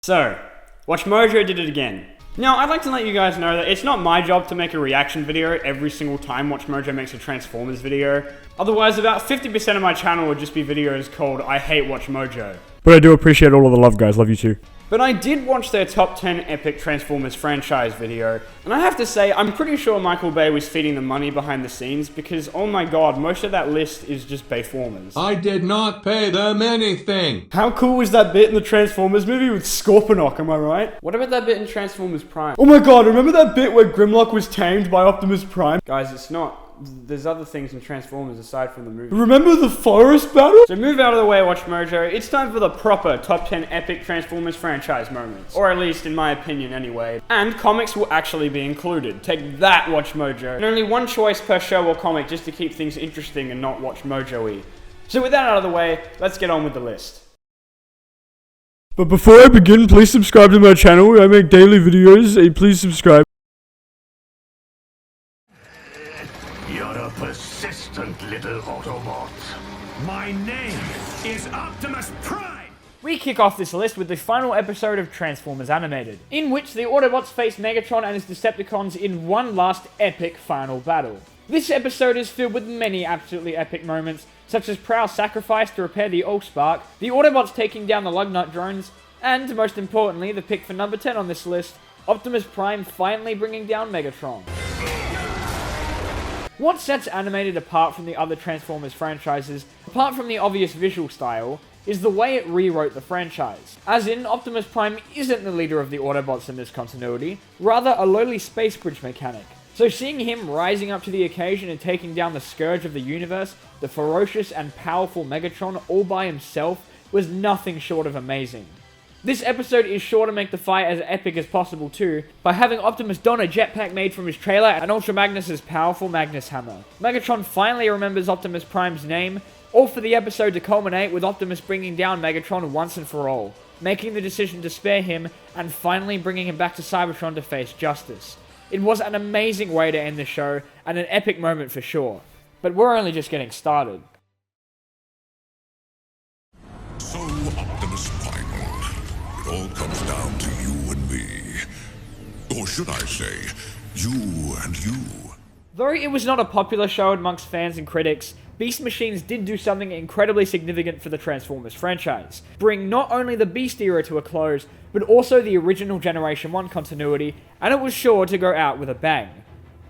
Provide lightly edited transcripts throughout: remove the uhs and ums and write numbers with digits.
So, Watchmojo did it again. Now, I'd like to let you guys know that it's not my job to make a reaction video every single time Watchmojo makes a Transformers video. Otherwise, about 50% of my channel would just be videos called I Hate Watchmojo. But I do appreciate all of the love, guys. Love you too. But I did watch their top 10 epic Transformers franchise video, and I have to say, I'm pretty sure Michael Bay was feeding the money behind the scenes because, oh my god, most of that list is just Bayformers. I did not pay them anything! How cool was that bit in the Transformers movie with Scorponok, am I right? What about that bit in Transformers Prime? Oh my god, remember that bit where Grimlock was tamed by Optimus Prime? Guys, it's not. There's other things in Transformers aside from the movie. Remember the forest battle? So move out of the way, Watchmojo. It's time for the proper top 10 epic Transformers franchise moments. Or at least in my opinion anyway. And comics will actually be included. Take that, Watchmojo. And only one choice per show or comic just to keep things interesting and not Watchmojo-y. So with that out of the way, let's get on with the list. But before I begin, please subscribe to my channel. I make daily videos. Please subscribe. You're a persistent little Autobot. My name is Optimus Prime! We kick off this list with the final episode of Transformers Animated, in which the Autobots face Megatron and his Decepticons in one last epic final battle. This episode is filled with many absolutely epic moments, such as Prowl's sacrifice to repair the Allspark, the Autobots taking down the Lugnut drones, and, most importantly, the pick for number 10 on this list, Optimus Prime finally bringing down Megatron. What sets Animated apart from the other Transformers franchises, apart from the obvious visual style, is the way it rewrote the franchise. As in, Optimus Prime isn't the leader of the Autobots in this continuity, rather a lowly space bridge mechanic. So seeing him rising up to the occasion and taking down the scourge of the universe, the ferocious and powerful Megatron all by himself, was nothing short of amazing. This episode is sure to make the fight as epic as possible too, by having Optimus don a jetpack made from his trailer and Ultra Magnus' powerful Magnus Hammer. Megatron finally remembers Optimus Prime's name, all for the episode to culminate with Optimus bringing down Megatron once and for all, making the decision to spare him and finally bringing him back to Cybertron to face justice. It was an amazing way to end the show, and an epic moment for sure. But we're only just getting started. So, Optimus Primal, it all comes down to you and me. Or should I say, you and you. Though it was not a popular show amongst fans and critics, Beast Machines did do something incredibly significant for the Transformers franchise, bring not only the Beast era to a close, but also the original Generation 1 continuity, and it was sure to go out with a bang.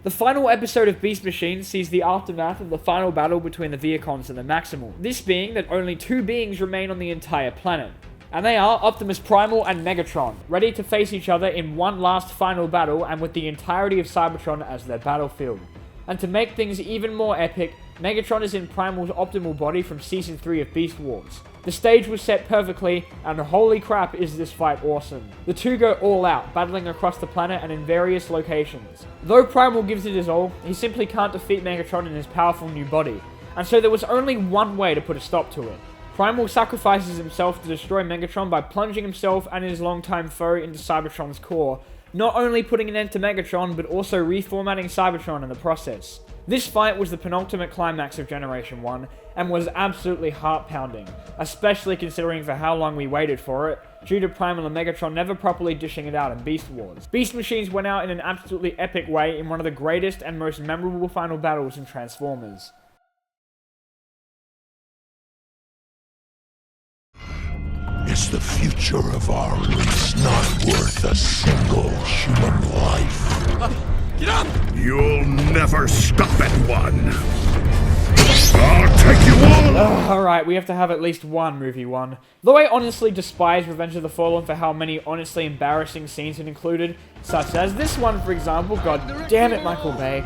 The final episode of Beast Machines sees the aftermath of the final battle between the Viacons and the Maximal, this being that only two beings remain on the entire planet. And they are Optimus Primal and Megatron, ready to face each other in one last final battle and with the entirety of Cybertron as their battlefield. And to make things even more epic, Megatron is in Primal's optimal body from Season 3 of Beast Wars. The stage was set perfectly, and holy crap is this fight awesome. The two go all out, battling across the planet and in various locations. Though Primal gives it his all, he simply can't defeat Megatron in his powerful new body, and so there was only one way to put a stop to it. Primal sacrifices himself to destroy Megatron by plunging himself and his longtime foe into Cybertron's core, not only putting an end to Megatron, but also reformatting Cybertron in the process. This fight was the penultimate climax of Generation 1, and was absolutely heart-pounding, especially considering for how long we waited for it, due to Primal and Megatron never properly dishing it out in Beast Wars. Beast Machines went out in an absolutely epic way in one of the greatest and most memorable final battles in Transformers. Is the future of our race not worth a single human life? Get up! You'll never stop at one! I'll take you all! Alright, we have to have at least one movie one. Though I honestly despise Revenge of the Fallen for how many honestly embarrassing scenes it included, such as this one for example. God damn it, Michael Bay.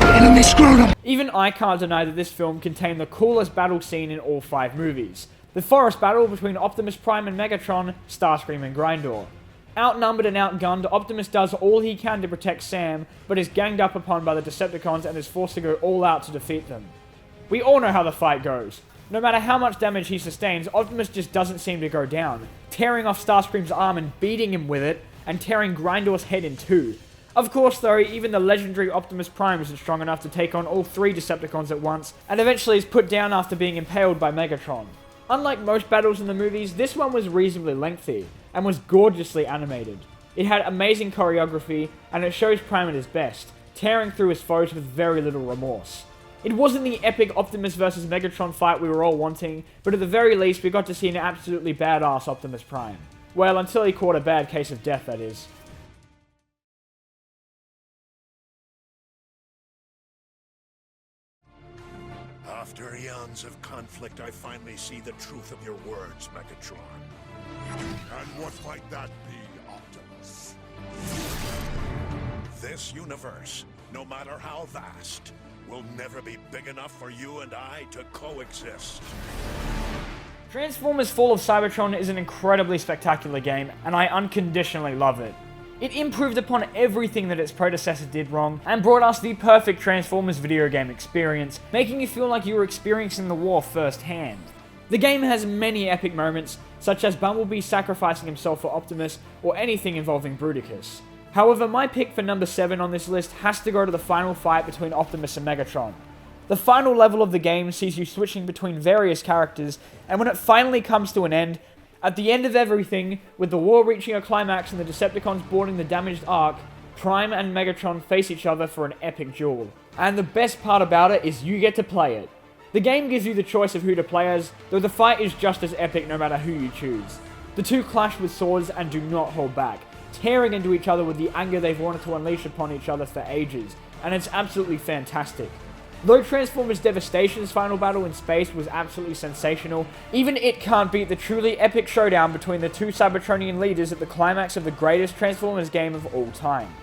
Enemy scrotum! Even I can't deny that this film contained the coolest battle scene in all 5 movies. The forest battle between Optimus Prime and Megatron, Starscream and Grindor. Outnumbered and outgunned, Optimus does all he can to protect Sam, but is ganged up upon by the Decepticons and is forced to go all out to defeat them. We all know how the fight goes. No matter how much damage he sustains, Optimus just doesn't seem to go down, tearing off Starscream's arm and beating him with it, and tearing Grindor's head in two. Of course though, even the legendary Optimus Prime isn't strong enough to take on all 3 Decepticons at once, and eventually is put down after being impaled by Megatron. Unlike most battles in the movies, this one was reasonably lengthy, and was gorgeously animated. It had amazing choreography, and it shows Prime at his best, tearing through his foes with very little remorse. It wasn't the epic Optimus vs Megatron fight we were all wanting, but at the very least we got to see an absolutely badass Optimus Prime. Well, until he caught a bad case of death, that is. After eons of conflict, I finally see the truth of your words, Megatron. And what might that be, Optimus? This universe, no matter how vast, will never be big enough for you and I to coexist. Transformers Fall of Cybertron is an incredibly spectacular game, and I unconditionally love it. It improved upon everything that its predecessor did wrong, and brought us the perfect Transformers video game experience, making you feel like you were experiencing the war firsthand. The game has many epic moments, such as Bumblebee sacrificing himself for Optimus, or anything involving Bruticus. However, my pick for number 7 on this list has to go to the final fight between Optimus and Megatron. The final level of the game sees you switching between various characters, and when it finally comes to an end, at the end of everything, with the war reaching a climax and the Decepticons boarding the damaged Ark, Prime and Megatron face each other for an epic duel. And the best part about it is you get to play it. The game gives you the choice of who to play as, though the fight is just as epic no matter who you choose. The two clash with swords and do not hold back, tearing into each other with the anger they've wanted to unleash upon each other for ages, and it's absolutely fantastic. Though Transformers Devastation's final battle in space was absolutely sensational, even it can't beat the truly epic showdown between the two Cybertronian leaders at the climax of the greatest Transformers game of all time.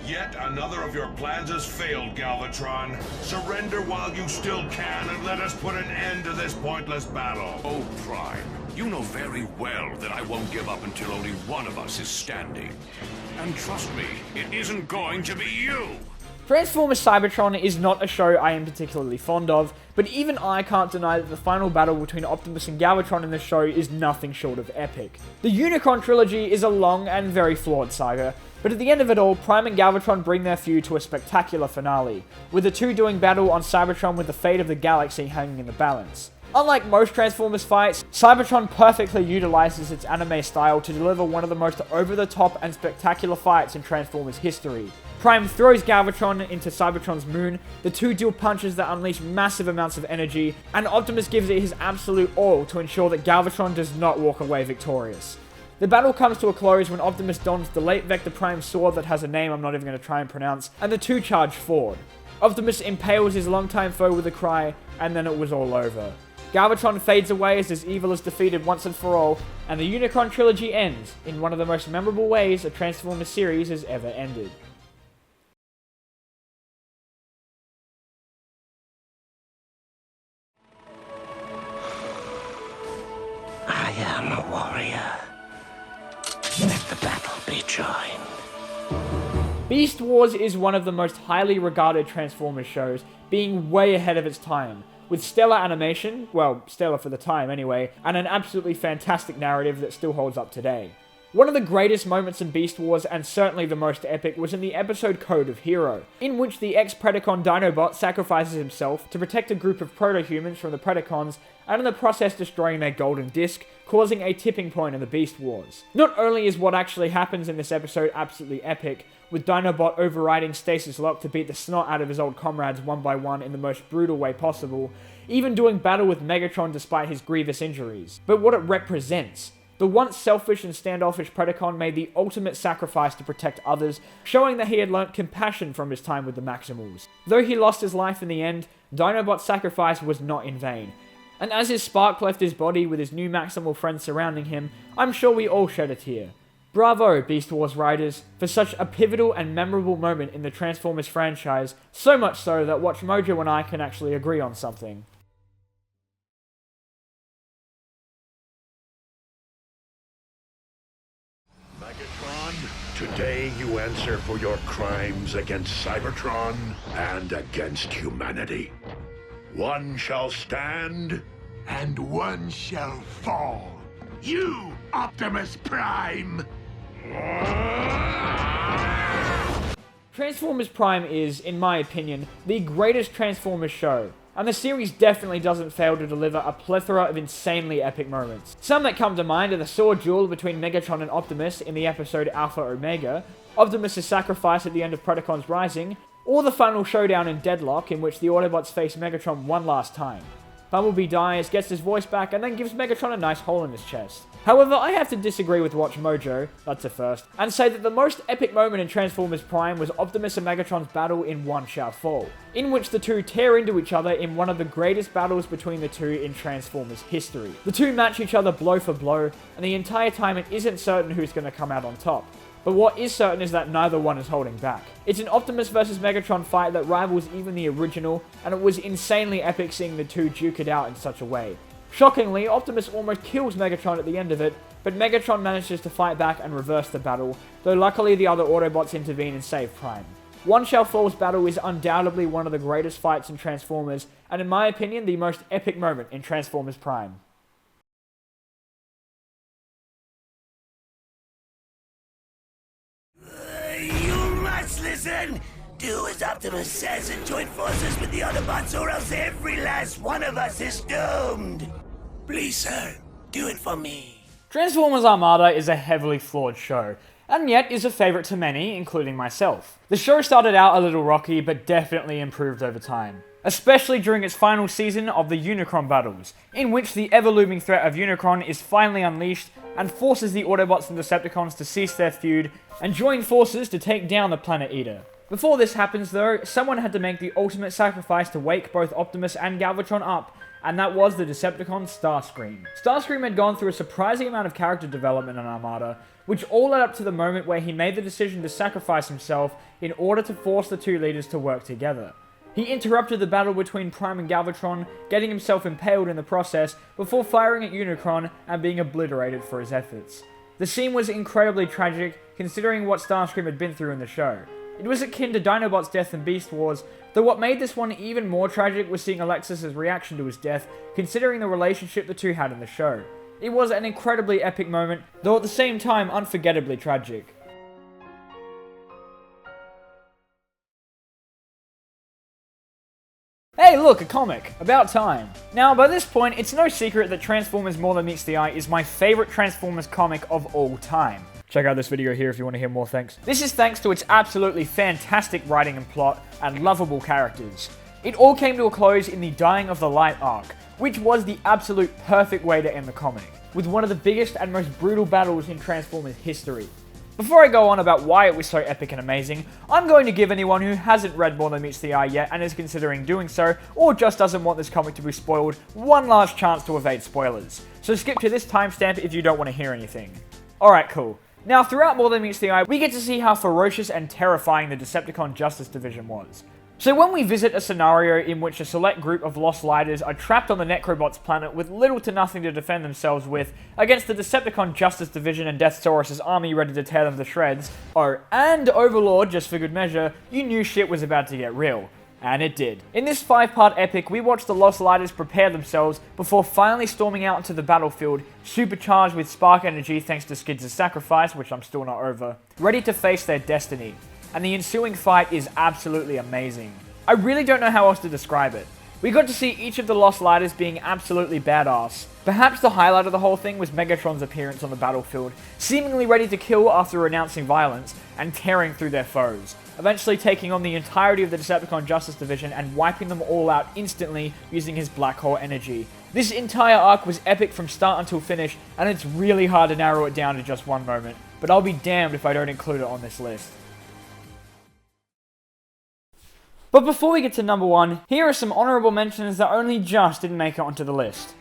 Yet another of your plans has failed, Galvatron. Surrender while you still can and let us put an end to this pointless battle. Oh, Prime, you know very well that I won't give up until only one of us is standing. And trust me, it isn't going to be you! Transformers Cybertron is not a show I am particularly fond of, but even I can't deny that the final battle between Optimus and Galvatron in this show is nothing short of epic. The Unicron trilogy is a long and very flawed saga, but at the end of it all, Prime and Galvatron bring their feud to a spectacular finale, with the two doing battle on Cybertron with the fate of the galaxy hanging in the balance. Unlike most Transformers fights, Cybertron perfectly utilizes its anime style to deliver one of the most over-the-top and spectacular fights in Transformers history. Prime throws Galvatron into Cybertron's moon, the two deal punches that unleash massive amounts of energy, and Optimus gives it his absolute all to ensure that Galvatron does not walk away victorious. The battle comes to a close when Optimus dons the late Vector Prime sword that has a name I'm not even going to try and pronounce, and the two charge forward. Optimus impales his longtime foe with a cry, and then it was all over. Galvatron fades away as his evil is defeated once and for all, and the Unicron trilogy ends in one of the most memorable ways a Transformers series has ever ended. I am a warrior. Let the battle be joined. Beast Wars is one of the most highly regarded Transformers shows, being way ahead of its time, with stellar animation, well, stellar for the time anyway, and an absolutely fantastic narrative that still holds up today. One of the greatest moments in Beast Wars, and certainly the most epic, was in the episode Code of Hero, in which the ex-Predacon Dinobot sacrifices himself to protect a group of proto-humans from the Predacons, and in the process destroying their golden disc, causing a tipping point in the Beast Wars. Not only is what actually happens in this episode absolutely epic, with Dinobot overriding Stasis Lock to beat the snot out of his old comrades one by one in the most brutal way possible, even doing battle with Megatron despite his grievous injuries, but what it represents. The once selfish and standoffish Predacon made the ultimate sacrifice to protect others, showing that he had learnt compassion from his time with the Maximals. Though he lost his life in the end, Dinobot's sacrifice was not in vain. And as his spark left his body with his new Maximal friends surrounding him, I'm sure we all shed a tear. Bravo, Beast Wars writers, for such a pivotal and memorable moment in the Transformers franchise, so much so that Watchmojo and I can actually agree on something. Megatron, today you answer for your crimes against Cybertron and against humanity. One shall stand, and one shall fall. You, Optimus Prime! Transformers Prime is, in my opinion, the greatest Transformers show, and the series definitely doesn't fail to deliver a plethora of insanely epic moments. Some that come to mind are the sword duel between Megatron and Optimus in the episode Alpha Omega, Optimus' sacrifice at the end of Predacons Rising, or the final showdown in Deadlock in which the Autobots face Megatron one last time. Bumblebee dies, gets his voice back, and then gives Megatron a nice hole in his chest. However, I have to disagree with Watchmojo, that's a first, and say that the most epic moment in Transformers Prime was Optimus and Megatron's battle in One Shall Fall, in which the two tear into each other in one of the greatest battles between the two in Transformers history. The two match each other blow for blow, and the entire time it isn't certain who's going to come out on top. But what is certain is that neither one is holding back. It's an Optimus vs Megatron fight that rivals even the original, and it was insanely epic seeing the two duke it out in such a way. Shockingly, Optimus almost kills Megatron at the end of it, but Megatron manages to fight back and reverse the battle, though luckily the other Autobots intervene and save Prime. One Shall Fall's battle is undoubtedly one of the greatest fights in Transformers, and in my opinion, the most epic moment in Transformers Prime. You must listen! Do as Optimus says and join forces with the Autobots, or else every last one of us is doomed! Please, sir, do it for me. Transformers Armada is a heavily flawed show, and yet is a favourite to many, including myself. The show started out a little rocky, but definitely improved over time. Especially during its final season of the Unicron battles, in which the ever-looming threat of Unicron is finally unleashed and forces the Autobots and Decepticons to cease their feud and join forces to take down the Planet Eater. Before this happens though, someone had to make the ultimate sacrifice to wake both Optimus and Galvatron up, and that was the Decepticon Starscream. Starscream had gone through a surprising amount of character development in Armada, which all led up to the moment where he made the decision to sacrifice himself in order to force the two leaders to work together. He interrupted the battle between Prime and Galvatron, getting himself impaled in the process, before firing at Unicron and being obliterated for his efforts. The scene was incredibly tragic, considering what Starscream had been through in the show. It was akin to Dinobot's death in Beast Wars, though what made this one even more tragic was seeing Alexis' reaction to his death, considering the relationship the two had in the show. It was an incredibly epic moment, though at the same time unforgettably tragic. Hey look, a comic! About time! Now, by this point, it's no secret that Transformers More Than Meets the Eye is my favourite Transformers comic of all time. Check out this video here if you want to hear more thanks. This is thanks to its absolutely fantastic writing and plot, and lovable characters. It all came to a close in the Dying of the Light arc, which was the absolute perfect way to end the comic, with one of the biggest and most brutal battles in Transformers history. Before I go on about why it was so epic and amazing, I'm going to give anyone who hasn't read More Than Meets the Eye yet and is considering doing so, or just doesn't want this comic to be spoiled, one last chance to evade spoilers. So skip to this timestamp if you don't want to hear anything. Alright, cool. Now, throughout More Than Meets the Eye, we get to see how ferocious and terrifying the Decepticon Justice Division was. So when we visit a scenario in which a select group of Lost Lighters are trapped on the Necrobots planet with little to nothing to defend themselves with, against the Decepticon Justice Division and Deathsaurus' army ready to tear them to shreds, oh, and Overlord, just for good measure, you knew shit was about to get real. And it did. In this 5-part epic, we watched the Lost Lighters prepare themselves before finally storming out into the battlefield, supercharged with spark energy thanks to Skids' sacrifice, which I'm still not over, ready to face their destiny. And the ensuing fight is absolutely amazing. I really don't know how else to describe it. We got to see each of the Lost Lighters being absolutely badass. Perhaps the highlight of the whole thing was Megatron's appearance on the battlefield, seemingly ready to kill after renouncing violence, and tearing through their foes, eventually taking on the entirety of the Decepticon Justice Division and wiping them all out instantly using his black hole energy. This entire arc was epic from start until finish, and it's really hard to narrow it down to just one moment, but I'll be damned if I don't include it on this list. But before we get to number 1, here are some honourable mentions that only just didn't make it onto the list.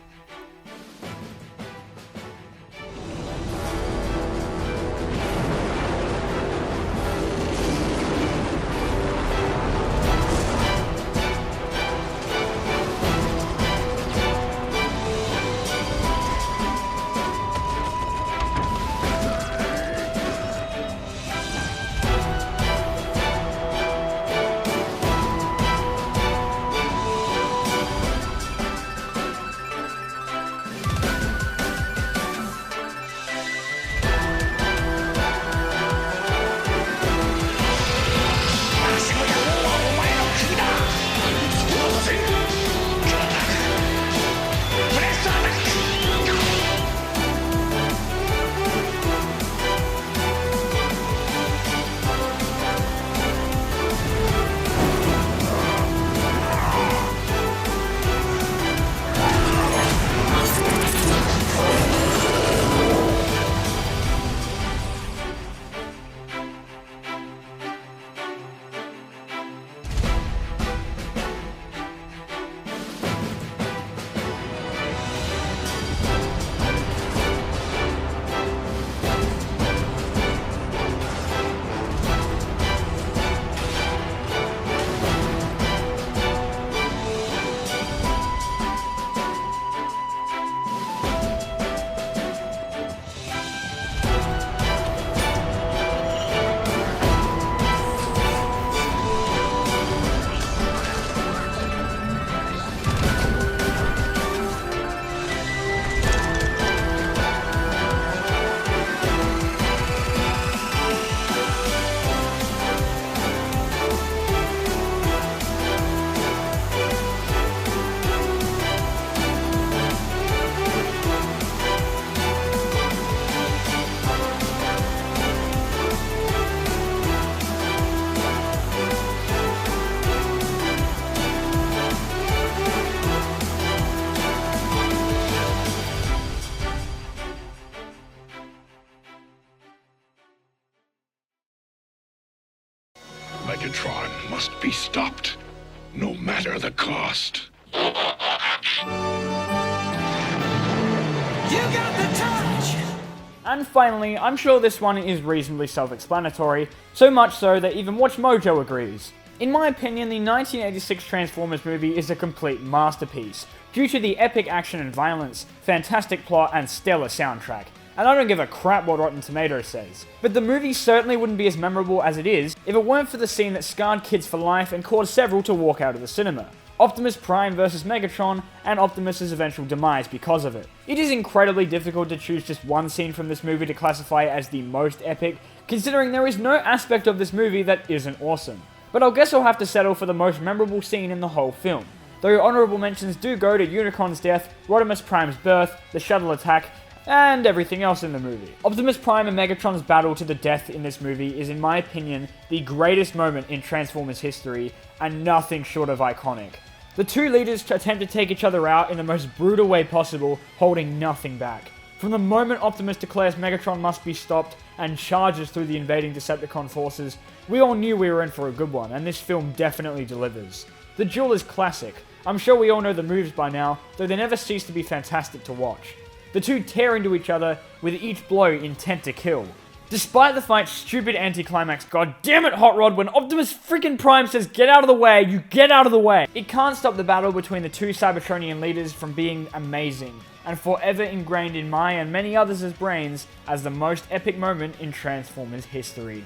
Megatron must be stopped, no matter the cost. You got the touch! And finally, I'm sure this one is reasonably self-explanatory, so much so that even Watchmojo agrees. In my opinion, the 1986 Transformers movie is a complete masterpiece, due to the epic action and violence, fantastic plot, and stellar soundtrack. And I don't give a crap what Rotten Tomatoes says. But the movie certainly wouldn't be as memorable as it is if it weren't for the scene that scarred kids for life and caused several to walk out of the cinema. Optimus Prime versus Megatron, and Optimus's eventual demise because of it. It is incredibly difficult to choose just one scene from this movie to classify as the most epic, considering there is no aspect of this movie that isn't awesome. But I guess I'll have to settle for the most memorable scene in the whole film. Though honourable mentions do go to Unicron's death, Rodimus Prime's birth, the shuttle attack, and everything else in the movie. Optimus Prime and Megatron's battle to the death in this movie is, in my opinion, the greatest moment in Transformers history, and nothing short of iconic. The two leaders attempt to take each other out in the most brutal way possible, holding nothing back. From the moment Optimus declares Megatron must be stopped and charges through the invading Decepticon forces, we all knew we were in for a good one, and this film definitely delivers. The duel is classic. I'm sure we all know the moves by now, though they never cease to be fantastic to watch. The two tear into each other, with each blow intent to kill. Despite the fight's stupid anticlimax, god damn it Hot Rod, when Optimus freaking Prime says get out of the way, you get out of the way! It can't stop the battle between the two Cybertronian leaders from being amazing, and forever ingrained in my and many others' brains as the most epic moment in Transformers history.